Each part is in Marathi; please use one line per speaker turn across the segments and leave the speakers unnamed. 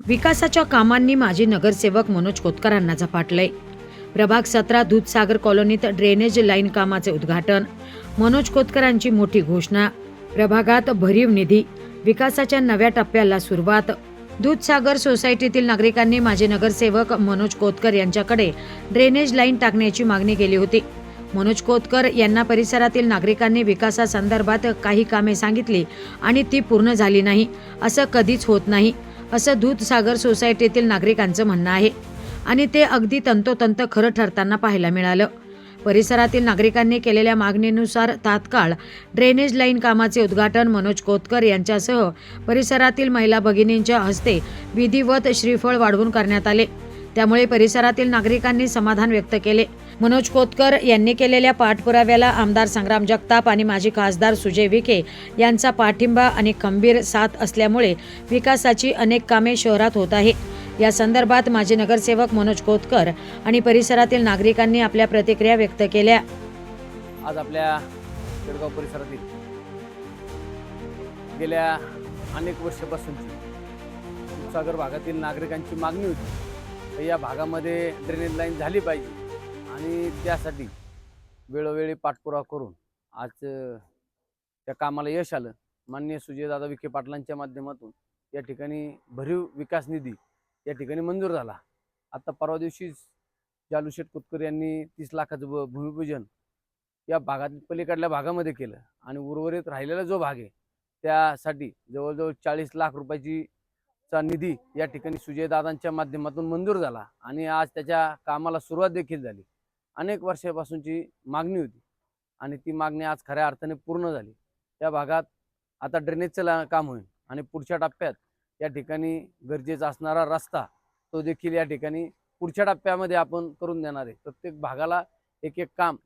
विकासाच्या कामांनी माजी नगरसेवक मनोज कोतकरांना झपाटलंय। प्रभाग 17 दूधसागर कॉलनीत ड्रेनेज लाईन कामाचे उद्घाटन, मनोज कोतकरांची मोठी घोषणा। प्रभागात भरीव निधी, विकासाच्या नव्या टप्प्याला सुरुवात। दूधसागर सोसायटीतील नागरिकांनी माजी नगरसेवक मनोज कोतकर यांच्याकडे ड्रेनेज लाईन टाकण्याची मागणी केली होती। मनोज कोतकर यांना परिसरातील नागरिकांनी विकासासंदर्भात काही कामे सांगितली आणि ती पूर्ण झाली नाही, असं कधीच होत नाही, असं दूधसागर सोसायटीतील नागरिकांचं म्हणणं आहे आणि ते अगदी तंतोतंत खरं ठरताना पाहायला मिळालं। परिसरातील नागरिकांनी केलेल्या मागणीनुसार तात्काळ ड्रेनेज लाईन कामाचे उद्घाटन मनोज कोतकर यांच्यासह परिसरातील महिला भगिनींच्या हस्ते विधिवत श्रीफळ वाढवून करण्यात आले। त्यामुळे परिसरातील नागरिकांनी समाधान व्यक्त केले। मनोज कोतकर यांनी केलेल्या पाठपुराव्याला आमदार संग्राम जगताप आणि माजी खासदार सुजय विखे यांचा पाठिंबा आणि खंबीर साथ असल्यामुळे विकासाची अनेक कामे शहरात होत आहे। या संदर्भात माजी नगरसेवक मनोज कोतकर आणि परिसरातील नागरिकांनी आपल्या प्रतिक्रिया व्यक्त केल्या।
आज आपल्या केडगाव परिसरातील गेल्या अनेक वर्षापासूनची दूधसागर भागातील नागरिकांची मागणी होती, या भागामध्ये ड्रेनेज लाईन झाली पाहिजे आणि त्यासाठी वेळोवेळी पाठपुरावा करून आज त्या कामाला यश आलं। माननीय सुजयदादा विखे पाटलांच्या माध्यमातून या ठिकाणी भरीव विकास निधी या ठिकाणी मंजूर झाला। आता परवा दिवशीच जालूशेठ कोतकर यांनी 30 लाखाचं भूमिपूजन या भागात पलीकडल्या भागामध्ये केलं आणि उर्वरित राहिलेला जो भाग आहे त्यासाठी जवळजवळ 40 लाख रुपयाची निधी या ठिकाणी सुजयदादांच्या माध्यमातून मंजूर झाला आणि आज त्याच्या कामाला सुरुवात देखील झाली। अनेक वर्षापासूनची मागणी होती आणि ती मागणी आज खऱ्या अर्थाने पूर्ण झाली। या भागात आता ड्रेनेजचं काम होईल आणि पुढच्या टप्प्यात या ठिकाणी गरजेचा असणारा रस्ता तो देखील या ठिकाणी पुढच्या टप्प्यामध्ये आपण करून देणार आहे। प्रत्येक भागाला एक एक काम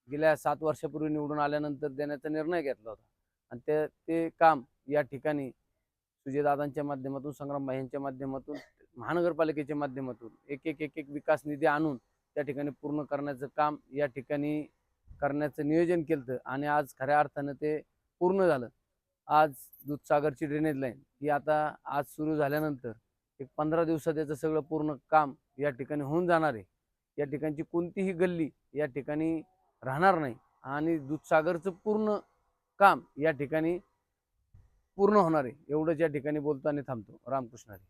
गेल्या 7 वर्षापूर्वी निवडून आल्यानंतर देण्याचा निर्णय घेतला होता आणि ते काम या ठिकाणी सुजयदादांच्या माध्यमातून, संग्राम यांच्या माध्यमातून, महानगरपालिकेच्या माध्यमातून एक एक विकास निधी आणून त्या ठिकाणी पूर्ण करण्याचं काम या ठिकाणी करण्याचं नियोजन केलं आणि आज खऱ्या अर्थानं ते पूर्ण झालं। आज दूधसागरची ड्रेनेज लाईन ही आता आज सुरू झाल्यानंतर एक 15 दिवसात त्याचं सगळं पूर्ण काम या ठिकाणी होऊन जाणार आहे। या ठिकाणची कोणतीही गल्ली या ठिकाणी राहणार नाही आणि दूधसागरचं पूर्ण काम या ठिकाणी पूर्ण होणार आहे, एवढंच या ठिकाणी बोलतो आणि थांबतो। रामकृष्ण हरी।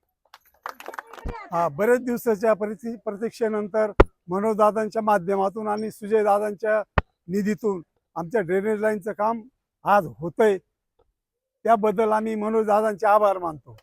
बरेच दिवसाच्या प्रतीक्षेनंतर मनोज दादांच्या माध्यमातून आणि सुजय दादांच्या निधीतून आमच्या ड्रेनेज लाईनचं काम आज होतंय, त्याबद्दल आम्ही मनोज दादांचे आभार मानतो।